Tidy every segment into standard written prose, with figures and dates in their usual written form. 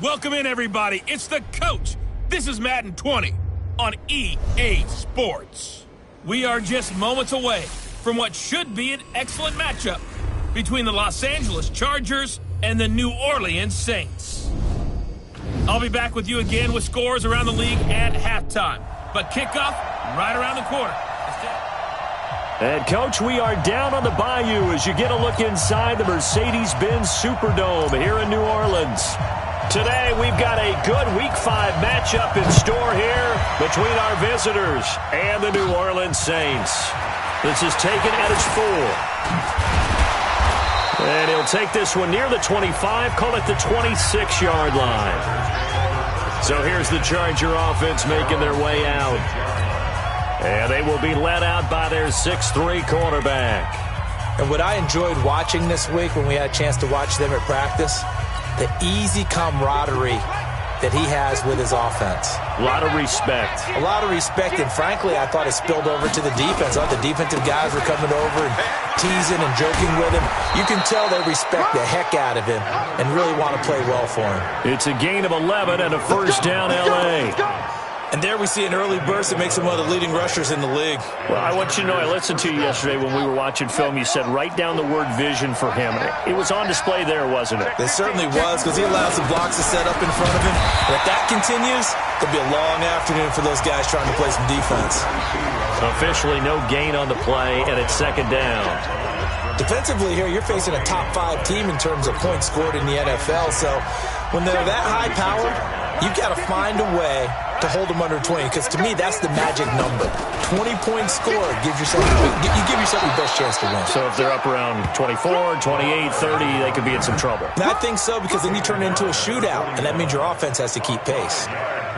Welcome in, everybody. It's the coach. This is Madden 20 on EA Sports. We are just moments away from what should be an excellent matchup between the Los Angeles Chargers and the New Orleans Saints. I'll be back with you again with scores around the league at halftime. But kickoff right around the corner. And, Coach, we are down on the bayou as you get a look inside the Mercedes-Benz Superdome here in New Orleans. Today, we've got a good Week 5 matchup in store here between our visitors and the New Orleans Saints. This is taken at its 4. And he'll take this one near the 25, call it the 26-yard line. So here's the Charger offense making their way out. And they will be led out by their 6'3 quarterback. And what I enjoyed watching this week when we had a chance to watch them at practice, the easy camaraderie that he has with his offense. A lot of respect. A lot of respect, and frankly, I thought it spilled over to the defense. I thought the defensive guys were coming over and teasing and joking with him. You can tell they respect the heck out of him and really want to play well for him. It's a gain of 11 and a first down, L.A. And there we see an early burst that makes him one of the leading rushers in the league. Well, I want you to know, I listened to you yesterday when we were watching film. You said write down the word vision for him. It was on display there, wasn't it? It certainly was, because he allows the blocks to set up in front of him. And if that continues, it'll be a long afternoon for those guys trying to play some defense. Officially no gain on the play, and it's second down. Defensively here, you're facing a top 5 team in terms of points scored in the NFL. So when they're that high powered, you've got to find a way to hold them under 20, because to me, that's the magic number. 20 points scored, you give yourself your best chance to win. So if they're up around 24, 28, 30, they could be in some trouble. And I think so, because then you turn it into a shootout, and that means your offense has to keep pace.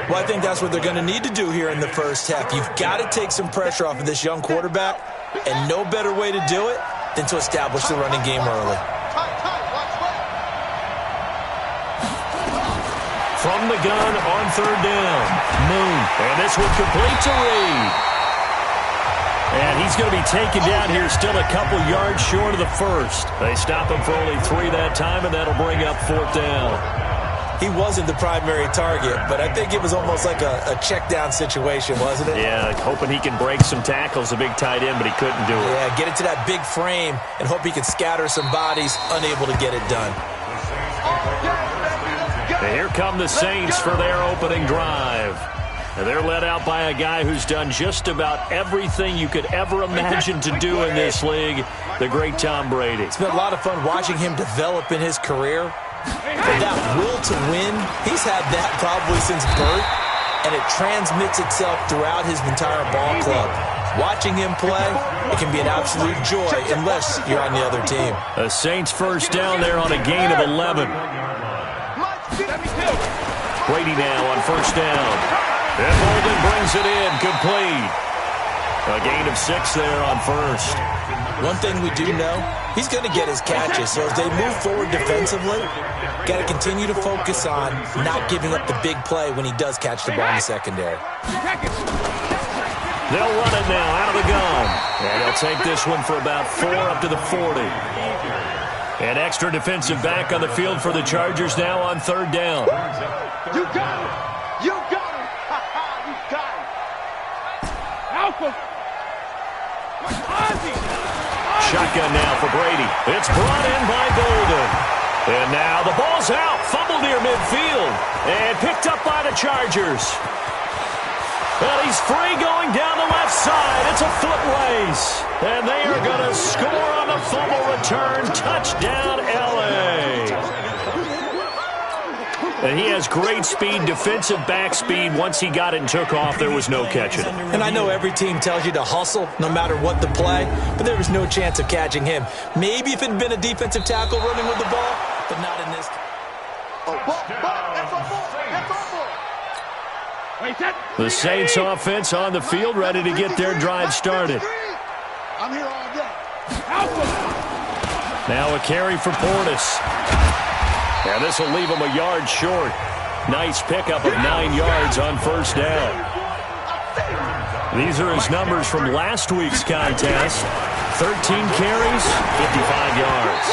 Well, I think that's what they're going to need to do here in the first half. You've got to take some pressure off of this young quarterback, and no better way to do it than to establish the running game early. From the gun on third down, Moon. And this one complete to Reed. And he's going to be taken down here, still a couple yards short of the first. They stop him for only 3 that time, and that'll bring up fourth down. He wasn't the primary target, but I think it was almost like a check down situation, wasn't it? Yeah, hoping he can break some tackles, a big tight end, but he couldn't do it. Yeah, get it to that big frame and hope he can scatter some bodies, unable to get it done. And here come the Saints for their opening drive. And they're led out by a guy who's done just about everything you could ever imagine to do in this league, the great Tom Brady. It's been a lot of fun watching him develop in his career. But that will to win, he's had that probably since birth, and it transmits itself throughout his entire ball club. Watching him play, it can be an absolute joy unless you're on the other team. The Saints first down there on a gain of 11. Brady now on first down. And Bolden brings it in, complete. A gain of 6 there on first. One thing we do know, he's going to get his catches. So as they move forward defensively, got to continue to focus on not giving up the big play when he does catch the ball in the secondary. They'll run it now out of the gun. And they'll take this one for about 4 up to the 40. An extra defensive back on the field for the Chargers now on third down. You got it! You got it! You got it! Alpha! Shotgun now for Brady. It's brought in by Bolden. And now the ball's out. Fumble near midfield. And picked up by the Chargers. Well, he's free going down the left side. It's a foot race. And they are going to score on the fumble return. Touchdown, L.A. And he has great speed, defensive back speed. Once he got it and took off, there was no catching it. And I know every team tells you to hustle no matter what the play, but there was no chance of catching him. Maybe if it had been a defensive tackle running with the ball, but not in this. The Saints offense on the field, ready to get their drive started. I'm here all day. Now a carry for Portis. And this will leave him a yard short. Nice pickup of 9 yards on first down. These are his numbers from last week's contest. 13 carries, 55 yards.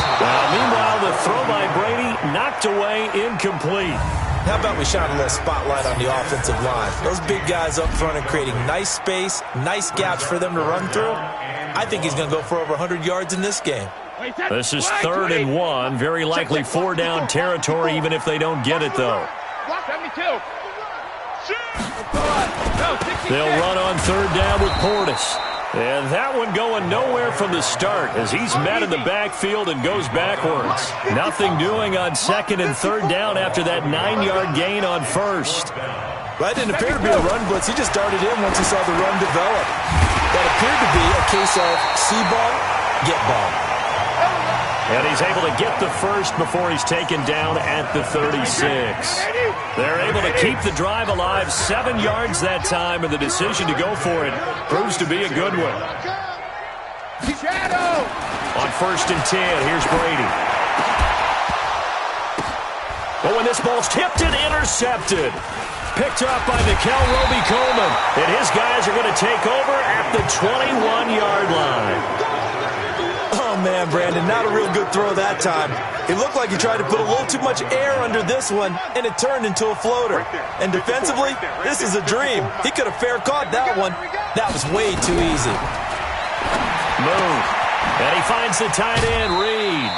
Meanwhile, the throw by Brady knocked away, incomplete. How about we shine a little spotlight on the offensive line? Those big guys up front are creating nice space, nice gaps for them to run through. I think he's going to go for over 100 yards in this game. This is 3rd and 1. Very likely 4-down territory, even if they don't get it, though. They'll run on 3rd down with Portis. And that one going nowhere from the start as he's met in the backfield and goes backwards. Nothing doing on 2nd and 3rd down after that 9-yard gain on 1st. That didn't appear to be a run blitz. He just darted in once he saw the run develop. That appeared to be a case of see ball, get ball. And he's able to get the first before he's taken down at the 36. They're able to keep the drive alive, 7 yards that time, and the decision to go for it proves to be a good one. On 1st and 10, here's Brady. But when this ball's tipped and intercepted, picked up by Nickel Roby-Coleman, and his guys are going to take over at the 21-yard line. Oh, man, Brandon, not a real good throw that time. It looked like he tried to put a little too much air under this one, and it turned into a floater. And defensively, this is a dream. He could have fair caught that one. That was way too easy. Move. And he finds the tight end, Reed.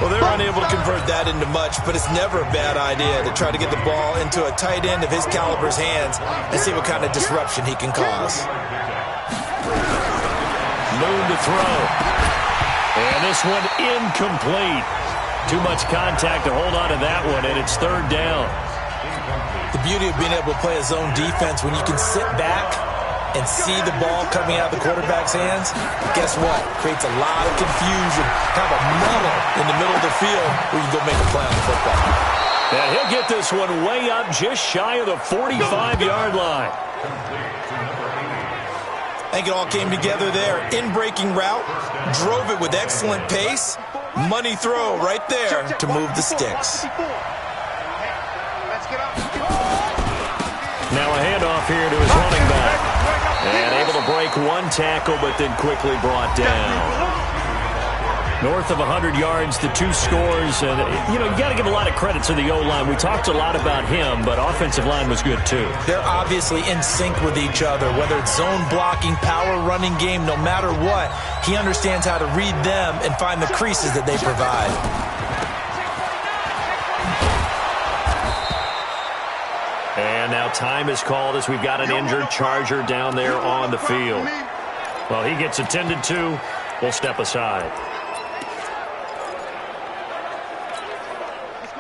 Well, they're unable to convert that into much, but it's never a bad idea to try to get the ball into a tight end of his caliber's hands and see what kind of disruption he can cause. Moon to throw. And this one incomplete. Too much contact to hold on to that one, and it's 3rd down. The beauty of being able to play a zone defense when you can sit back and see the ball coming out of the quarterback's hands, guess what? Creates a lot of confusion, kind of a muddle in the middle of the field where you go make a play on the football. And he'll get this one way up just shy of the 45-yard line. I think it all came together there. In-breaking route, drove it with excellent pace. Money throw right there to move the sticks. Now a handoff here to his running back. And able to break one tackle, but then quickly brought down. North of 100 yards, the 2 scores. And, you got to give a lot of credit to the O-line. We talked a lot about him, but offensive line was good, too. They're obviously in sync with each other, whether it's zone blocking, power running game, no matter what. He understands how to read them and find the creases that they provide. And now time is called as we've got an injured Charger down there on the field. Well, he gets attended to. We'll step aside.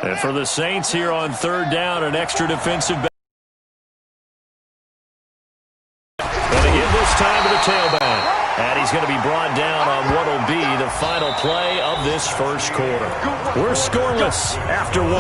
And for the Saints here on 3rd down, an extra defensive back. And to give this time to the tailback. And he's going to be brought down on what will be the final play of this first quarter. We're scoreless after 1.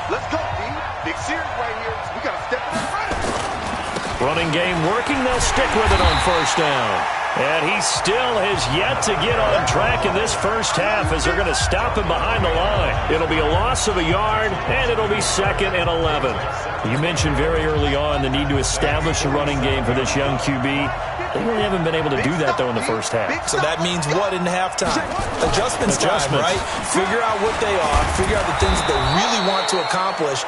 Let's go, D. Big series right here. We got to step in front. Running game working. They'll stick with it on 1st down. And he still has yet to get on track in this first half as they're going to stop him behind the line. It'll be a loss of a yard, and it'll be 2nd and 11. You mentioned very early on the need to establish a running game for this young QB. They really haven't been able to do that, though, in the first half. So that means what in halftime? Adjustments time, right? Figure out what they are. Figure out the things that they really want to accomplish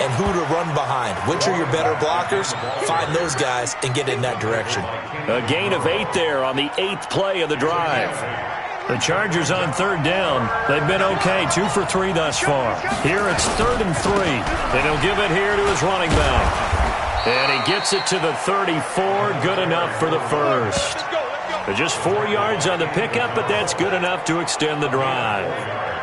and who to run behind. Which are your better blockers? Find those guys and get in that direction. A gain of 8 there on the 8th play of the drive. The Chargers on 3rd down. They've been okay, 2 for 3 thus far. Here it's 3rd and 3. And he'll give it here to his running back. And he gets it to the 34. Good enough for the first. Just 4 yards on the pickup, but that's good enough to extend the drive.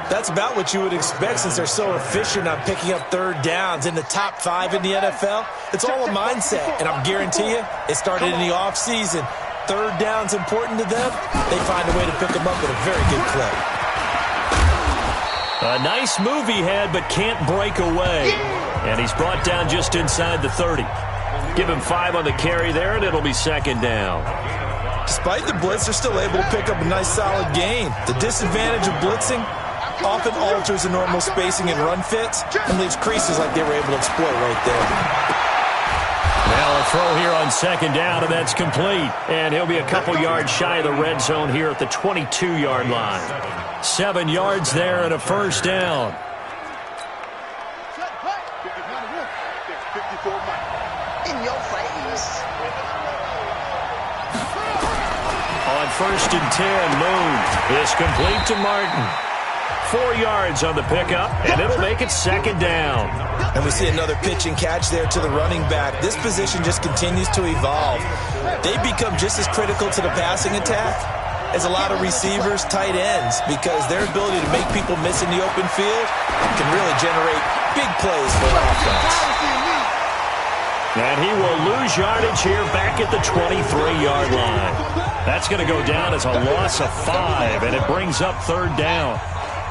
That's about what you would expect since they're so efficient on picking up 3rd downs in the top 5 in the NFL. It's all a mindset, and I'll guarantee you it started in the offseason. 3rd down's important to them. They find a way to pick them up at a very good clip. A nice move he had, but can't break away. And he's brought down just inside the 30. Give him 5 on the carry there, and it'll be 2nd down. Despite the blitz, they're still able to pick up a nice solid gain. The disadvantage of blitzing often alters the normal spacing and run fits and leaves creases like they were able to exploit right there. Now a throw here on second down, and that's complete. And he'll be a couple yards shy of the red zone here at the 22-yard line. 7 yards there and a first down. In your face. On first and 10, Moon is complete to Martin. 4 yards on the pickup, and it'll make it second down. And we see another pitch and catch there to the running back. This position just continues to evolve. They become just as critical to the passing attack as a lot of receivers, tight ends, because their ability to make people miss in the open field can really generate big plays for an offense. And he will lose yardage here back at the 23-yard line. That's going to go down as a loss of 5, and it brings up third down.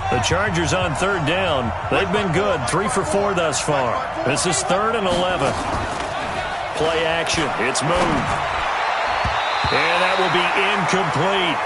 The Chargers on third down. They've been good, 3 for 4 thus far. This is 3rd and 11. Play action. It's moved. And that will be incomplete.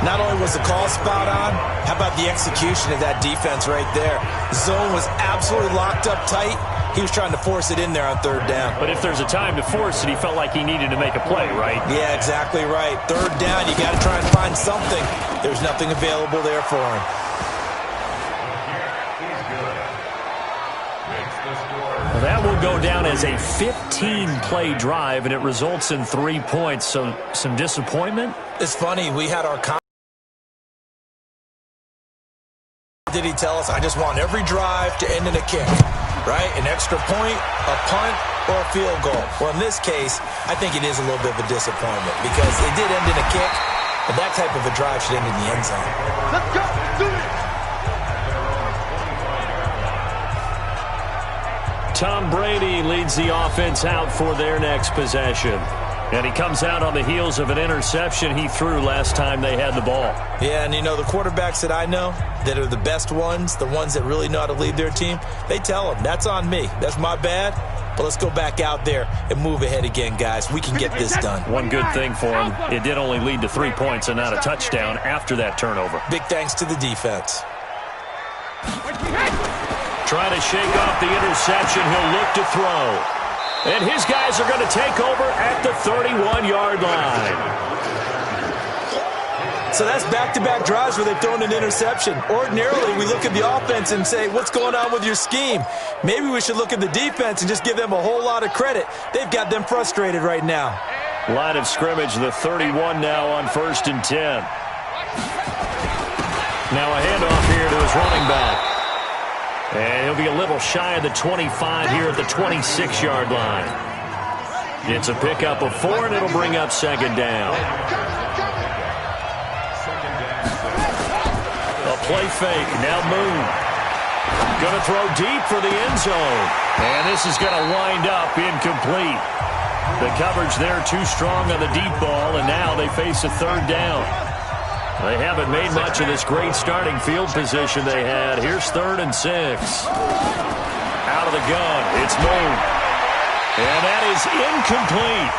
Not only was the call spot on, how about the execution of that defense right there? Zone was absolutely locked up tight. He was trying to force it in there on third down. But if there's a time to force it, he felt like he needed to make a play, right? Yeah, exactly right. Third down, you got to try and find something. There's nothing available there for him. Well, that will go down as a 15-play drive, and it results in 3 points. So some disappointment? It's funny, we had our did he tell us, I just want every drive to end in a kick, right? An extra point, a punt, or a field goal. Well, in this case, I think it is a little bit of a disappointment because it did end in a kick, but that type of a drive should end in the end zone. Let's go. Do it. Tom Brady leads the offense out for their next possession. And he comes out on the heels of an interception he threw last time they had the ball. Yeah, and you know, the quarterbacks that I know that are the best ones, the ones that really know how to lead their team, they tell them, that's on me. That's my bad. But let's go back out there and move ahead again, guys. We can get this done. One good thing for him, it did only lead to 3 points and not a touchdown after that turnover. Big thanks to the defense. Trying to shake off the interception, he'll look to throw. And his guys are going to take over at the 31-yard line. So that's back-to-back drives where they've thrown an interception. Ordinarily, we look at the offense and say, what's going on with your scheme? Maybe we should look at the defense and just give them a whole lot of credit. They've got them frustrated right now. Line of scrimmage, the 31 now on first and 10. Now a handoff here to his running back. And he'll be a little shy of the 25 here at the 26-yard line. It's a pickup of 4, and it'll bring up second down. A play fake. Now Moon. Going to throw deep for the end zone. And this is going to wind up incomplete. The coverage there too strong on the deep ball, and now they face a third down. They haven't made much of this great starting field position they had. Here's 3rd and 6. Out of the gun, it's Moon. And that is incomplete.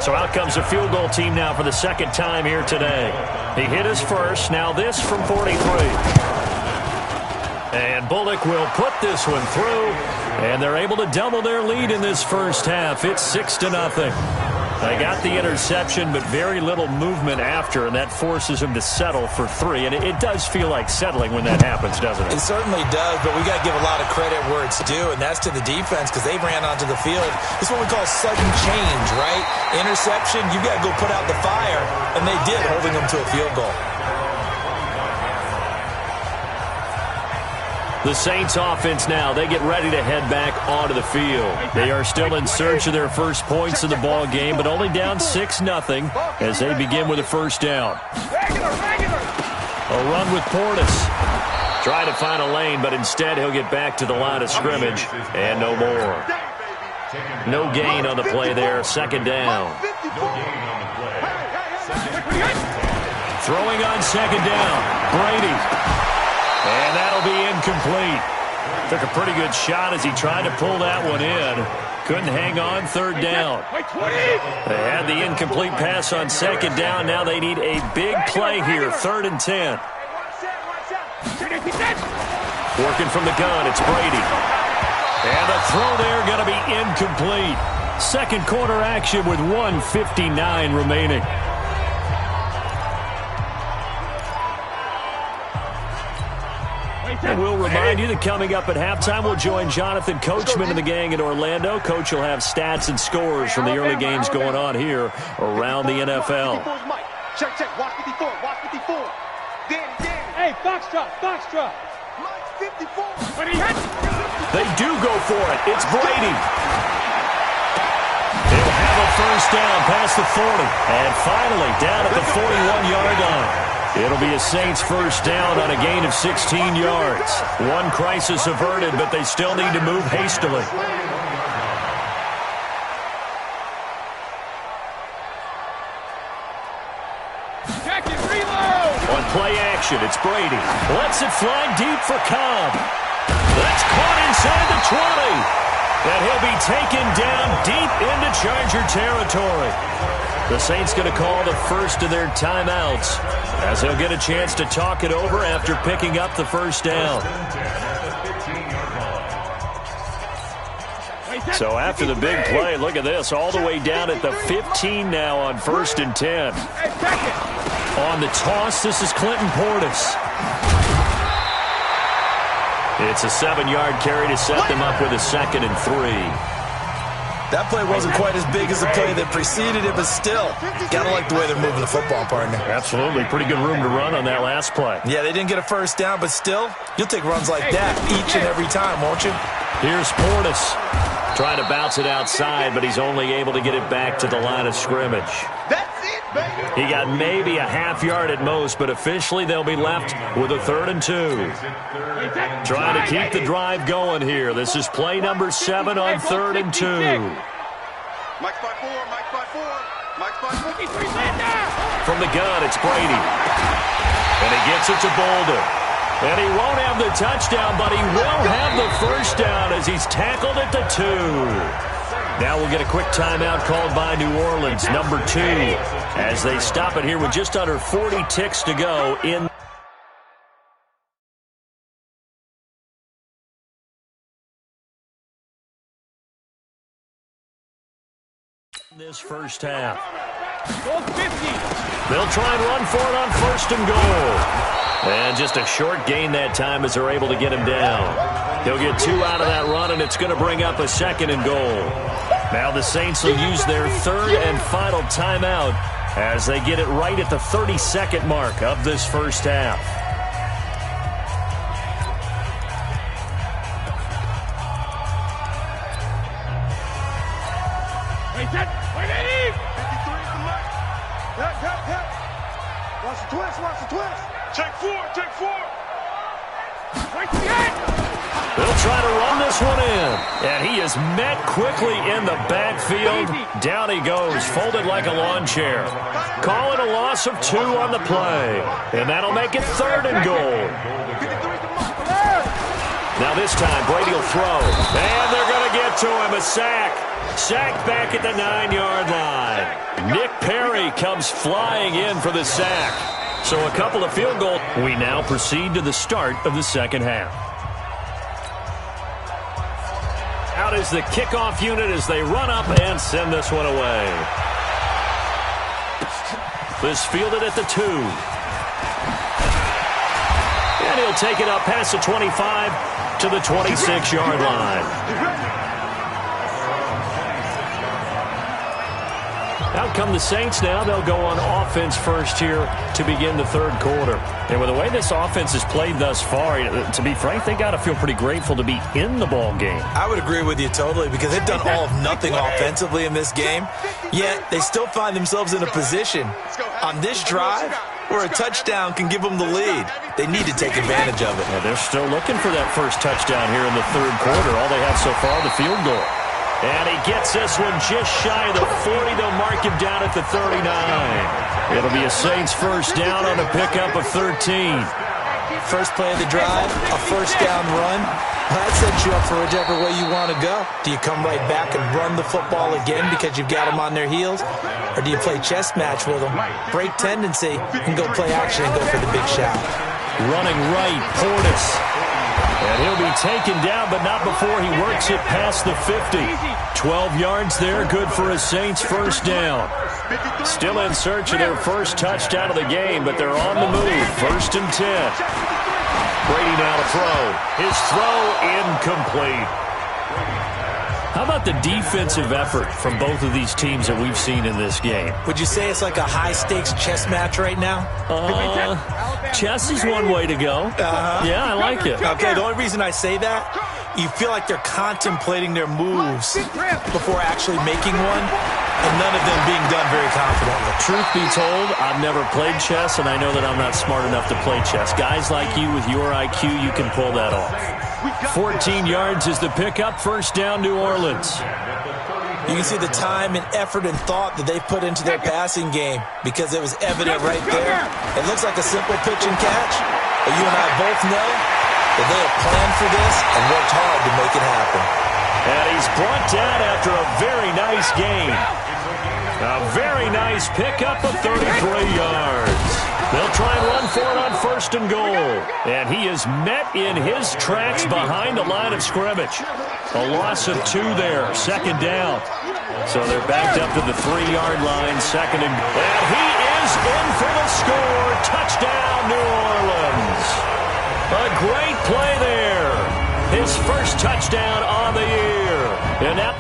So out comes the field goal team now for the second time here today. He hit his first, now this from 43. And Bullock will put this one through. And they're able to double their lead in this first half. It's 6-0. They got the interception, but very little movement after, and that forces them to settle for 3. And it does feel like settling when that happens, doesn't it? It certainly does, but we got to give a lot of credit where it's due, and that's to the defense because they ran onto the field. It's what we call sudden change, right? Interception, you got to go put out the fire, and they did, holding them to a field goal. The Saints offense now, they get ready to head back onto the field. They are still in search of their first points of the ball game, but only down 6-0 as they begin with a first down. A run with Portis. Try to find a lane, but instead he'll get back to the line of scrimmage, and no more. No gain on the play there, second down. Throwing on second down, Brady. And that'll be incomplete. Took a pretty good shot as he tried to pull that one in. Couldn't hang on third down. They had the incomplete pass on second down. Now they need a big play here, 3rd and 10. Working from the gun, it's Brady. And the throw there going to be incomplete. Second quarter action with 1:59 remaining. And we'll remind you that coming up at halftime, we'll join Jonathan Coachman and the gang in Orlando. Coach will have stats and scores from the early games going on here around the NFL. Check, watch 54, watch 54. Danny. Hey, Foxtrot. Mike 54. When he hits. They do go for it. It's Brady. He'll have a first down past the 40. And finally, down at the 41-yard line. It'll be a Saints first down on a gain of 16 yards. One crisis averted, but they still need to move hastily. On play action, it's Brady. Lets it fly deep for Cobb. That's caught inside the 20. And he'll be taken down deep into Charger territory. The Saints going to call the first of their timeouts as they'll get a chance to talk it over after picking up the first down. So after the big play, look at this, all the way down at the 15 now on 1st and 10. On the toss, this is Clinton Portis. It's a 7-yard carry to set them up with a 2nd and 3. That play wasn't quite as big as the play that preceded it, but still, gotta like the way they're moving the football, partner. Absolutely. Pretty good room to run on that last play. Yeah, they didn't get a first down, but still, you'll take runs like that each and every time, won't you? Here's Portis. Trying to bounce it outside, but he's only able to get it back to the line of scrimmage. That's it, baby. He got maybe a half yard at most, but officially they'll be left with a 3rd and 2. Trying to keep the drive going here. This is play number 7 on 3rd and 2. Mike's by 4, Mike's by 4, Mike's by 4. From the gun, it's Brady. And he gets it to Bolden. And he won't have the touchdown, but he will have the first down as he's tackled at the 2. Now we'll get a quick timeout called by New Orleans, number 2, as they stop it here with just under 40 ticks to go in this first half. They'll try and run for it on 1st and goal. And just a short gain that time as they're able to get him down. He'll get 2 out of that run, and it's going to bring up a 2nd and goal. Now the Saints will use their 3rd and final timeout as they get it right at the 32nd mark of this first half. Watch the twist. Take 4. They'll try to run this one in. And he is met quickly in the backfield. Down he goes, folded like a lawn chair. Call it a loss of 2 on the play. And that'll make it 3rd and goal. Now this time, Brady will throw. And they're going to get to him. A sack. Sacked back at the 9-yard line. Nick Perry comes flying in for the sack. So a couple of field goals. We now proceed to the start of the second half. Out is the kickoff unit as they run up and send this one away. This fielded at the 2. And he'll take it up past the 25 to the 26-yard line. Out come the Saints now. They'll go on offense first here to begin the 3rd quarter. And with the way this offense has played thus far, to be frank, they got to feel pretty grateful to be in the ball game. I would agree with you totally because they've done all of nothing offensively in this game, yet they still find themselves in a position on this drive where a touchdown can give them the lead. They need to take advantage of it. Yeah, they're still looking for that first touchdown here in the 3rd quarter. All they have so far, the field goal. And he gets this one just shy of the 40. They'll mark him down at the 39. It'll be a Saints first down on a pickup of 13. First play of the drive, a first down run. That sets you up for whichever way you want to go. Do you come right back and run the football again because you've got them on their heels? Or do you play chess match with them, break tendency, and go play action and go for the big shot? Running right, Portis. And he'll be taken down, but not before he works it past the 50. 12 yards there, good for a Saints first down. Still in search of their first touchdown of the game, but they're on the move. 1st and 10. Brady now to throw. His throw incomplete. How about the defensive effort from both of these teams that we've seen in this game? Would you say it's like a high-stakes chess match right now? Chess is one way to go. Yeah, I like it. Okay, the only reason I say that, you feel like they're contemplating their moves before actually making one, and none of them being done very confidently. Truth be told, I've never played chess, and I know that I'm not smart enough to play chess. Guys like you with your IQ, you can pull that off. 14 yards is the pickup. First down, New Orleans. You can see the time and effort and thought that they put into their passing game because it was evident right there. It looks like a simple pitch and catch, but you and I both know that they have planned for this and worked hard to make it happen. And he's brought down after a very nice gain. A very nice pickup of 33 yards. They'll try and run for it on 1st and goal. And he is met in his tracks behind the line of scrimmage. A loss of 2 there, 2nd down. So they're backed up to the 3-yard line, 2nd and goal. And he is in for the score. Touchdown, New Orleans. A great play there. His first touchdown on the year. And now...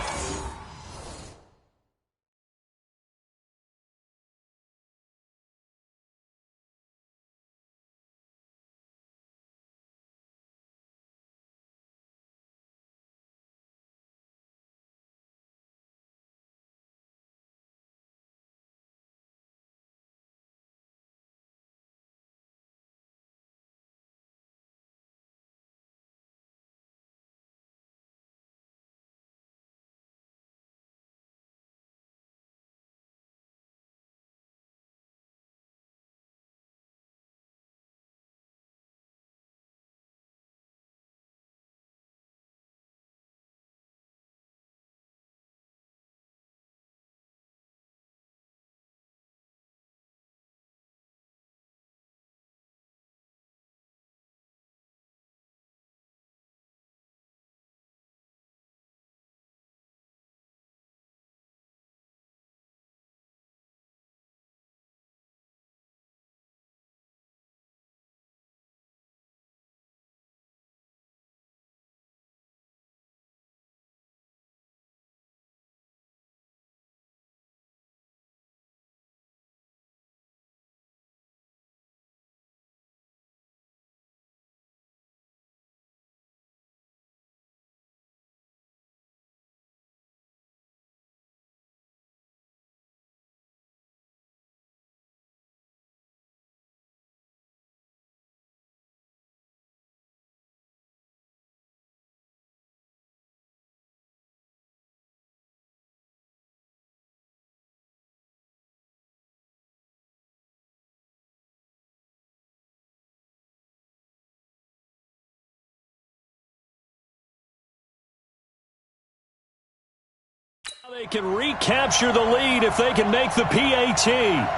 They can recapture the lead if they can make the PAT.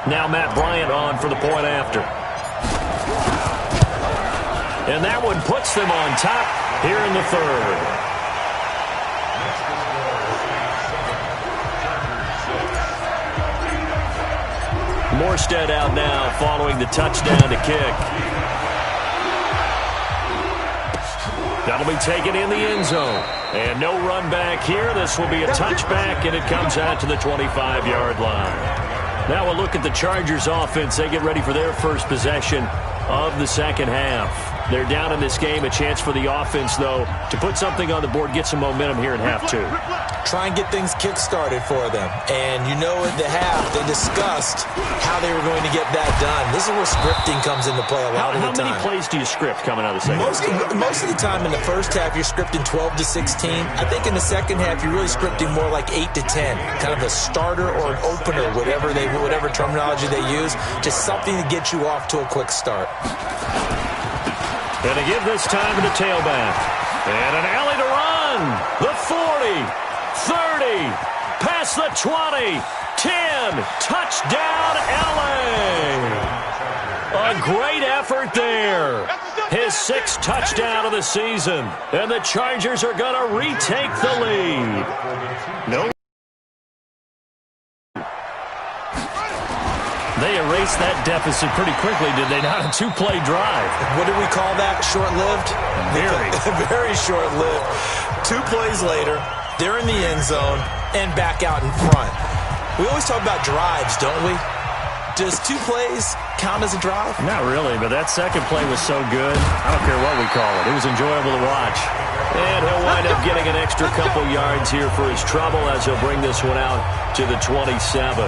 Now Matt Bryant on for the point after. And that one puts them on top here in the 3rd. Morstead out now following the touchdown to kick. That'll be taken in the end zone. And no run back here. This will be a touchback, and it comes out to the 25-yard line. Now we'll look at the Chargers offense. They get ready for their first possession of the second half. They're down in this game. A chance for the offense, though, to put something on the board, get some momentum here in half 2. Try and get things kick-started for them. And you know at the half, they discussed how they were going to get that done. This is where scripting comes into play a lot of the time. How many plays do you script coming out of the second half? Most of the time in the first half, you're scripting 12 to 16. I think in the second half, you're really scripting more like 8 to 10. Kind of a starter or an opener, whatever terminology they use. Just something to get you off to a quick start. And to give this time to the tailback. And an alley to run. The 40, 30, past the 20, 10. Touchdown, LA. A great effort there. His 6th touchdown of the season. And the Chargers are going to retake the lead. No. They erased that deficit pretty quickly, did they not? A 2-play drive. What do we call that? Short-lived? Very. Very short-lived. 2 plays later, they're in the end zone and back out in front. We always talk about drives, don't we? Does 2 plays count as a drive? Not really, but that second play was so good. I don't care what we call it. It was enjoyable to watch. And he'll wind up getting an extra couple yards here for his trouble as he'll bring this one out to the 27.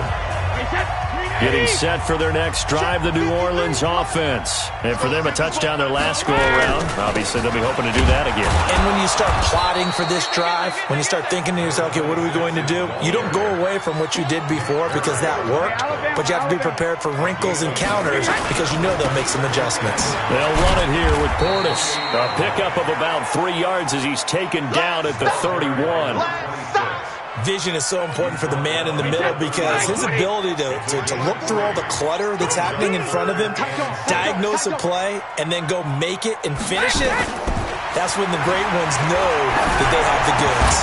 Getting set for their next drive, the New Orleans offense. And for them, a touchdown their last go-around. Obviously, they'll be hoping to do that again. And when you start plotting for this drive, when you start thinking to yourself, okay, what are we going to do? You don't go away from what you did before because that worked, but you have to be prepared for wrinkles and counters because you know they'll make some adjustments. They'll run it here with Portis. A pickup of about 3 yards as he's taken down at the 31. Vision is so important for the man in the middle because his ability to look through all the clutter that's happening in front of him, diagnose a play, and then go make it and finish it, that's when the great ones know that they have the goods.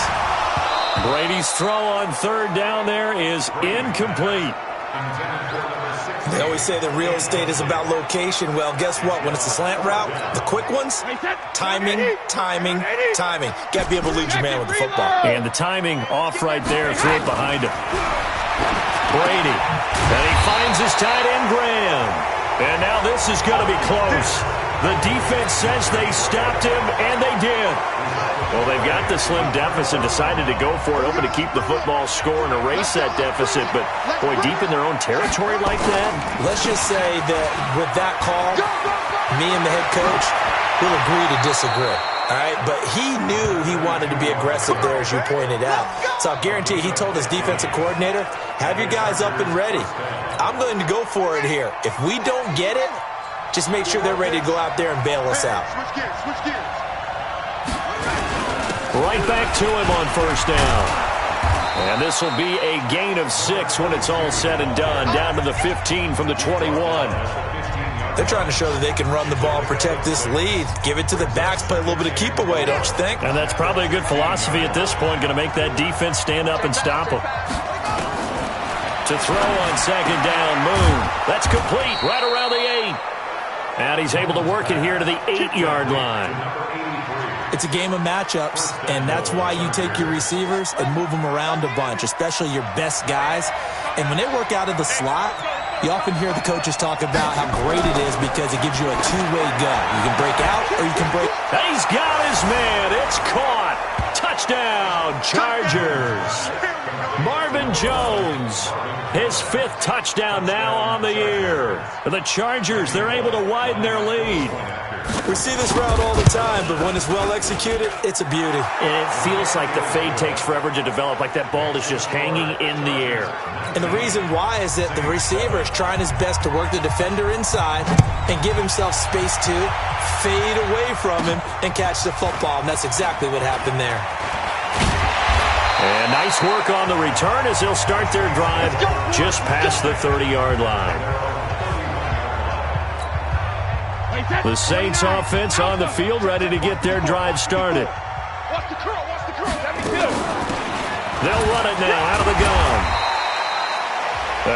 Brady's throw on 3rd down there is incomplete. They always say that real estate is about location. Well, guess what? When it's a slant route, the quick ones, timing. Got to be able to lead your man with the football. And the timing off right there, threw it behind him. Brady, and he finds his tight end, Graham. And now this is going to be close. The defense says they stopped him, and they did. Well, they've got the slim deficit, decided to go for it, hoping to keep the football score and erase that deficit. But, boy, deep in their own territory like that? Let's just say that with that call, me and the head coach will agree to disagree. All right, but he knew he wanted to be aggressive there, as you pointed out. So I'll guarantee he told his defensive coordinator, have your guys up and ready. I'm going to go for it here. If we don't get it, just make sure they're ready to go out there and bail us out. Switch gears. Right back to him on 1st down. And this will be a gain of 6 when it's all said and done. Down to the 15 from the 21. They're trying to show that they can run the ball, protect this lead, give it to the backs, play a little bit of keep away, don't you think? And that's probably a good philosophy at this point, going to make that defense stand up and stop them. To throw on 2nd down, Moon. That's complete, right around the 8. And he's able to work it here to the 8-yard line. It's a game of matchups, and that's why you take your receivers and move them around a bunch, especially your best guys. And when they work out of the slot, you often hear the coaches talk about how great it is because it gives you a two-way gun. You can break out or you can break. He's got his man. It's caught. Touchdown, Chargers. Marvin Jones, his 5th touchdown now on the year. The Chargers, they're able to widen their lead. We see this route all the time, but when it's well executed, it's a beauty. And it feels like the fade takes forever to develop, like that ball is just hanging in the air. And the reason why is that the receiver is trying his best to work the defender inside and give himself space to fade away from him and catch the football, and that's exactly what happened there. And nice work on the return as they'll start their drive just past the 30-yard line. The Saints offense on the field, ready to get their drive started. Watch the curl. That'd be good. They'll run it now out of the gun.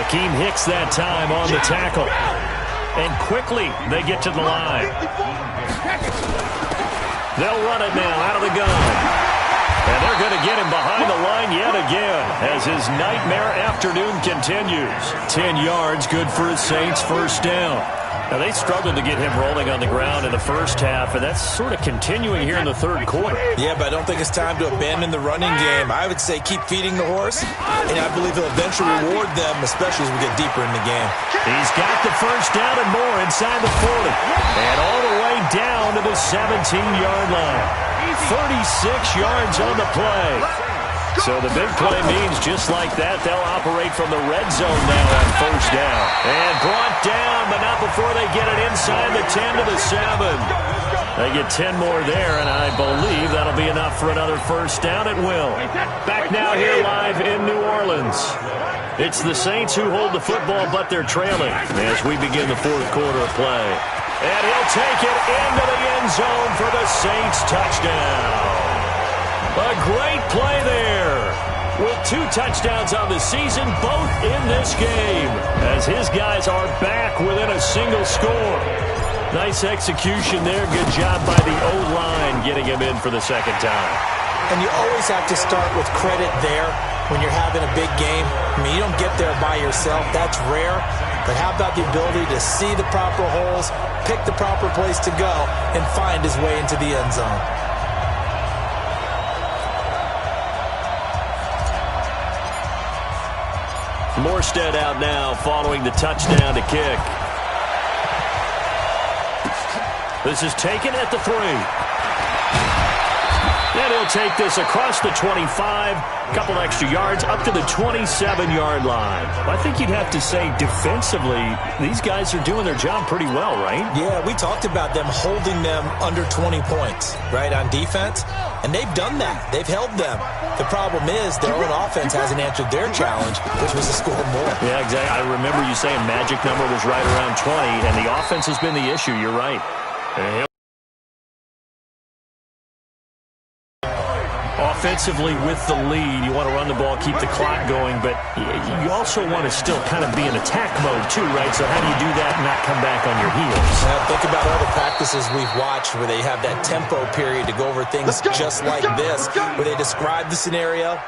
Akeem Hicks that time on the tackle. And quickly they get to the line. They'll run it now out of the gun. And they're going to get him behind the line yet again as his nightmare afternoon continues. 10 yards, good for his Saints, 1st down. Now, they struggled to get him rolling on the ground in the first half, and that's sort of continuing here in the 3rd quarter. Yeah, but I don't think it's time to abandon the running game. I would say keep feeding the horse, and I believe he'll eventually reward them, especially as we get deeper in the game. He's got the 1st down and more inside the 40, and all the way down to the 17-yard line. 36 yards on the play. So the big play means just like that, they'll operate from the red zone now on 1st down. And brought down, but not before they get it inside the 10 to the 7. They get 10 more there, and I believe that'll be enough for another first down at will. Back now here live in New Orleans. It's the Saints who hold the football, but they're trailing as we begin the fourth quarter of play. And he'll take it into the end zone for the Saints touchdown. A great play there. With 2 touchdowns on the season, both in this game, as his guys are back within a single score. Nice execution there. Good job by the O-line getting him in for the second time. And you always have to start with credit there when you're having a big game. I mean, you don't get there by yourself. That's rare. But how about the ability to see the proper holes, pick the proper place to go, and find his way into the end zone? Morstead out now following the touchdown to kick. This is taken at the 3. And he'll take this across the 25, a couple extra yards, up to the 27-yard line. I think you'd have to say defensively, these guys are doing their job pretty well, right? Yeah, we talked about them holding them under 20 points, right, on defense. And they've done that. They've held them. The problem is their own offense hasn't answered their challenge, which was to score more. Yeah, exactly. I remember you saying magic number was right around 20, and the offense has been the issue. You're right. Offensively with the lead, you want to run the ball, keep the clock going, but you also want to still kind of be in attack mode too, right? So how do you do that and not come back on your heels? Think about all the practices we've watched where they have that tempo period to go over things just like this, where they describe the scenario,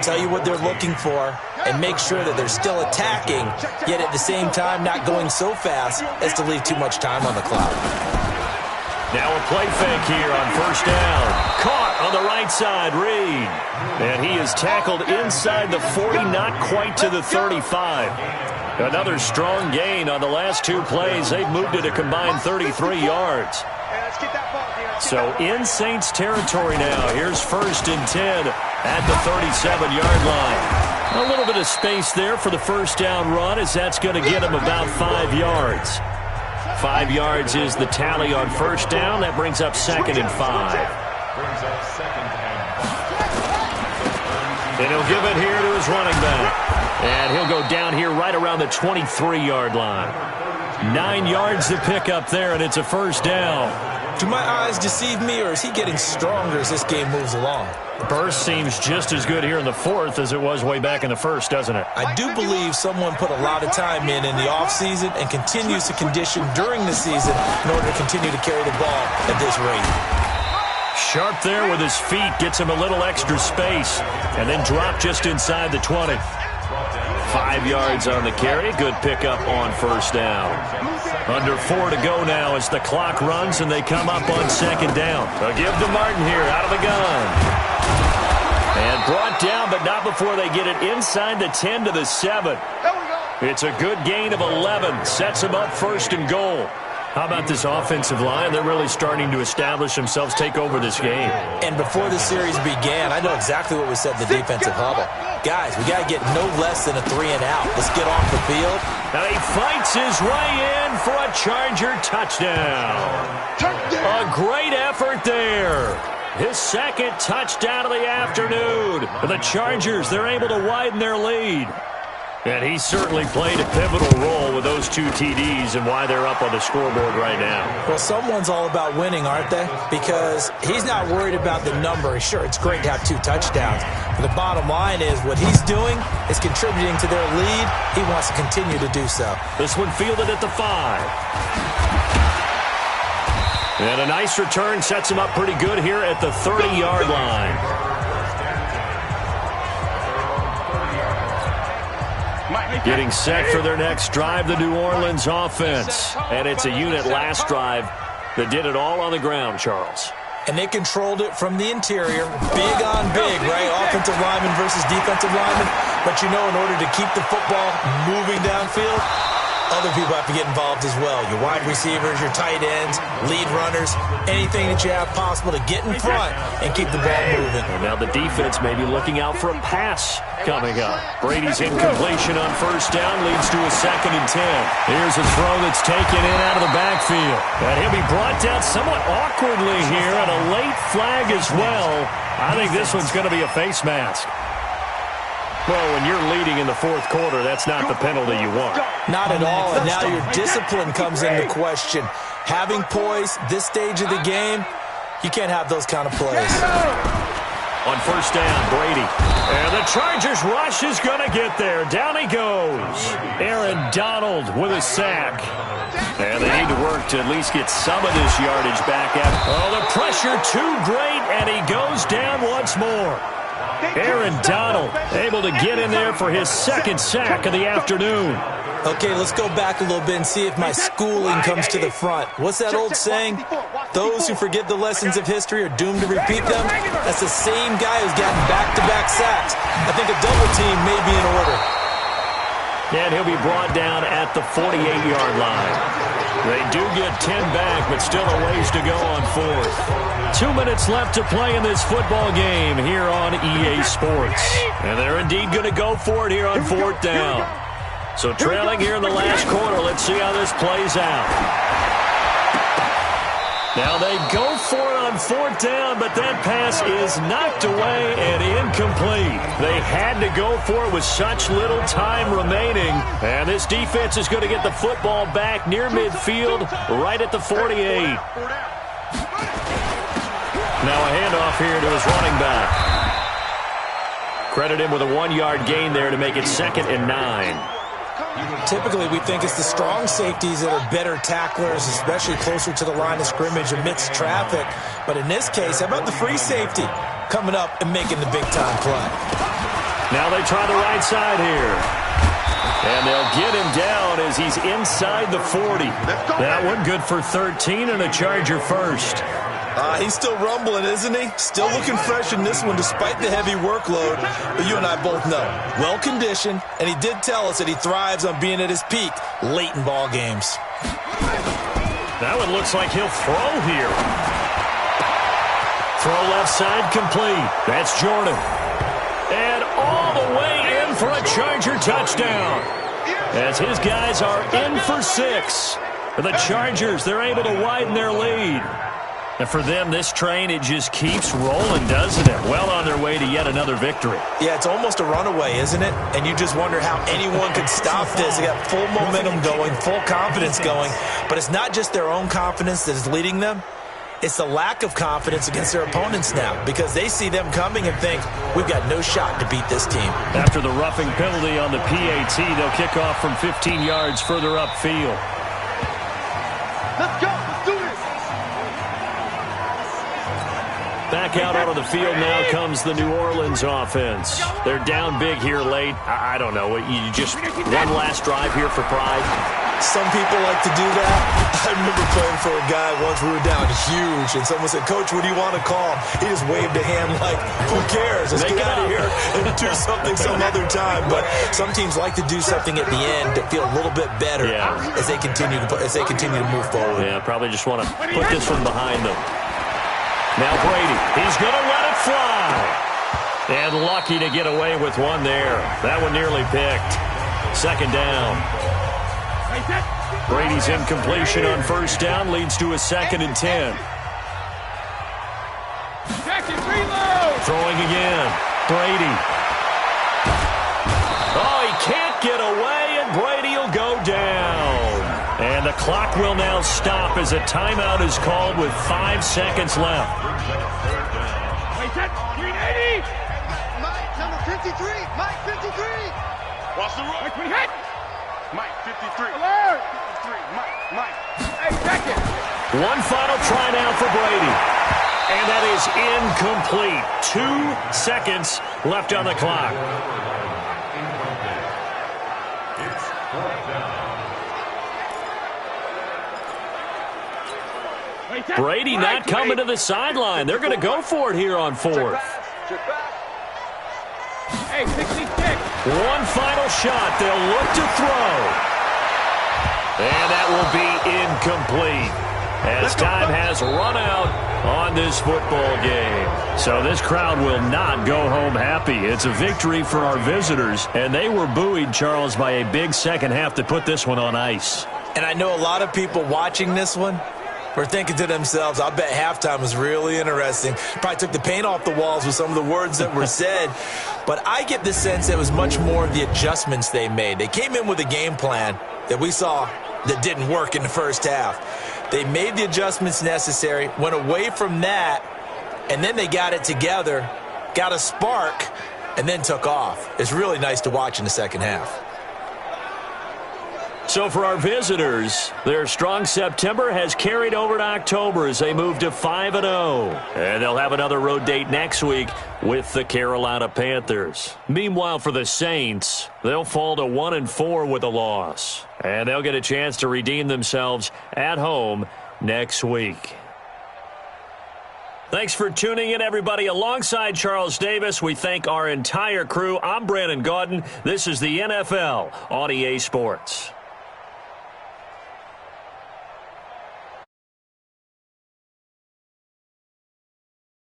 tell you what they're looking for, and make sure that they're still attacking, yet at the same time not going so fast as to leave too much time on the clock. Now a play fake here on first down. Caught on the right side, Reed. And he is tackled inside the 40, not quite to the 35. Another strong gain on the last 2 plays. They've moved it a combined 33 yards. So in Saints territory now. Here's 1st and 10 at the 37-yard line. A little bit of space there for the first down run, as that's going to get him about 5 yards. 5 yards is the tally on first down. That brings up 2nd and 5. And he'll give it here to his running back. And he'll go down here right around the 23-yard line. 9 yards to pick up there, and it's a first down. Do my eyes deceive me, or is he getting stronger as this game moves along? Burst seems just as good here in the 4th as it was way back in the 1st, doesn't it? I do believe someone put a lot of time in the offseason and continues to condition during the season in order to continue to carry the ball at this rate. Sharp there with his feet, gets him a little extra space, and then drop just inside the 20. 5 yards on the carry. Good pickup on first down. Under 4 to go now as the clock runs and they come up on second down. They'll give to Martin here out of the gun. And brought down, but not before they get it inside the 10 to the 7. It's a good gain of 11. Sets them up 1st and goal. How about this offensive line? They're really starting to establish themselves, take over this game. And before the series began, I know exactly what was said in the defensive huddle. Guys, we got to get no less than a 3 and out. Let's get off the field. Now he fights his way in for a Charger touchdown. A great effort there. His 2nd touchdown of the afternoon. The Chargers, they're able to widen their lead. And he certainly played a pivotal role with those 2 TDs and why they're up on the scoreboard right now. Well, someone's all about winning, aren't they? Because he's not worried about the number. Sure, it's great to have 2 touchdowns. But the bottom line is what he's doing is contributing to their lead. He wants to continue to do so. This one fielded at the 5. And a nice return sets him up pretty good here at the 30-yard line. Getting set for their next drive, the New Orleans offense. And it's a unit last drive that did it all on the ground, Charles. And they controlled it from the interior. Big on big, right? Offensive lineman versus defensive lineman. But, you know, in order to keep the football moving downfield, other people have to get involved as well. Your wide receivers, your tight ends, lead runners, anything that you have possible to get in front and keep the ball moving. And now the defense may be looking out for a pass coming up. Brady's incompletion on first down leads to a 2nd and 10. Here's a throw that's taken in out of the backfield. And he'll be brought down somewhat awkwardly here, and a late flag as well. I think this one's going to be a face mask. Well, when you're leading in the 4th quarter, that's not the penalty you want. Not at all, and now your discipline comes into question. Having poise this stage of the game, you can't have those kind of plays. On first down, Brady. And the Chargers rush is going to get there. Down he goes. Aaron Donald with a sack. And they need to work to at least get some of this yardage back out. Oh, the pressure too great, and he goes down once more. Aaron Donald able to get in there for his 2nd sack of the afternoon. Okay, let's go back a little bit and see if my schooling comes to the front. What's that old saying? Those who forget the lessons of history are doomed to repeat them. That's the same guy who's gotten back-to-back sacks. I think a double team may be in order. And he'll be brought down at the 48-yard line. They do get 10 back, but still a ways to go on 4th. 2 minutes left to play in this football game here on EA Sports. And they're indeed going to go for it here on 4th down. So trailing here in the last quarter, let's see how this plays out. Now they go for it on 4th down, but that pass is knocked away and incomplete. They had to go for it with such little time remaining. And this defense is going to get the football back near midfield, right at the 48. Now a handoff here to his running back. Credit him with a 1-yard gain there to make it 2nd and 9. Typically, we think it's the strong safeties that are better tacklers, especially closer to the line of scrimmage amidst traffic. But in this case, how about the free safety coming up and making the big-time play? Now they try the right side here. And they'll get him down as he's inside the 40. That one good for 13 and a Charger first. He's still rumbling, isn't he? Still looking fresh in this one despite the heavy workload. But you and I both know, well-conditioned, and he did tell us that he thrives on being at his peak late in ball games. That one looks like he'll throw here. Throw left side complete. That's Jordan. And all the way in for a Charger touchdown. As his guys are in for 6. For the Chargers, they're able to widen their lead. And for them, this train, it just keeps rolling, doesn't it? Well on their way to yet another victory. Yeah, it's almost a runaway, isn't it? And you just wonder how anyone could stop this. They got full momentum going, full confidence going. But it's not just their own confidence that is leading them. It's the lack of confidence against their opponents now because they see them coming and think, we've got no shot to beat this team. After the roughing penalty on the PAT, they'll kick off from 15 yards further upfield. Let's go. Let's do this. Back out onto the field now comes the New Orleans offense. They're down big here late. I don't know. You just one last drive here for pride. Some people like to do that. I remember playing for a guy once. We were down huge, and someone said, "Coach, what do you want to call?" He just waved a hand like, "Who cares? Let's get out of here and do something some other time." But some teams like to do something at the end to feel a little bit better as they continue to move forward. Yeah, probably just want to put this one behind them. Now Brady, he's going to let it fly. And lucky to get away with one there. That one nearly picked. 2nd down. Brady's incompletion on first down leads to a 2nd and 10. Throwing again. Brady. Oh, he can't get away, and Brady will go down. And the clock will now stop as a timeout is called with 5 seconds left. Mike, number 53. Mike, 53. Watch the road. Mike, 53. Alert. 53. Mike. Hey, second. One final try now for Brady. And that is incomplete. 2 seconds left on the clock. Brady not coming to the sideline. They're going to go for it here on 4th. Hey, 66. One final shot. They'll look to throw. And that will be incomplete, as time has run out on this football game. So this crowd will not go home happy. It's a victory for our visitors, and they were buoyed, Charles, by a big second half to put this one on ice. And I know a lot of people watching this one were thinking to themselves, I bet halftime was really interesting. Probably took the paint off the walls with some of the words that were said. But I get the sense it was much more of the adjustments they made. They came in with a game plan that we saw that didn't work in the first half. They made the adjustments necessary, went away from that, and then they got it together, got a spark, and then took off. It's really nice to watch in the second half. So for our visitors, their strong September has carried over to October as they move to 5-0. And they'll have another road date next week with the Carolina Panthers. Meanwhile, for the Saints, they'll fall to 1-4 with a loss. And they'll get a chance to redeem themselves at home next week. Thanks for tuning in, everybody. Alongside Charles Davis, we thank our entire crew. I'm Brandon Gaudin. This is the NFL on EA Sports.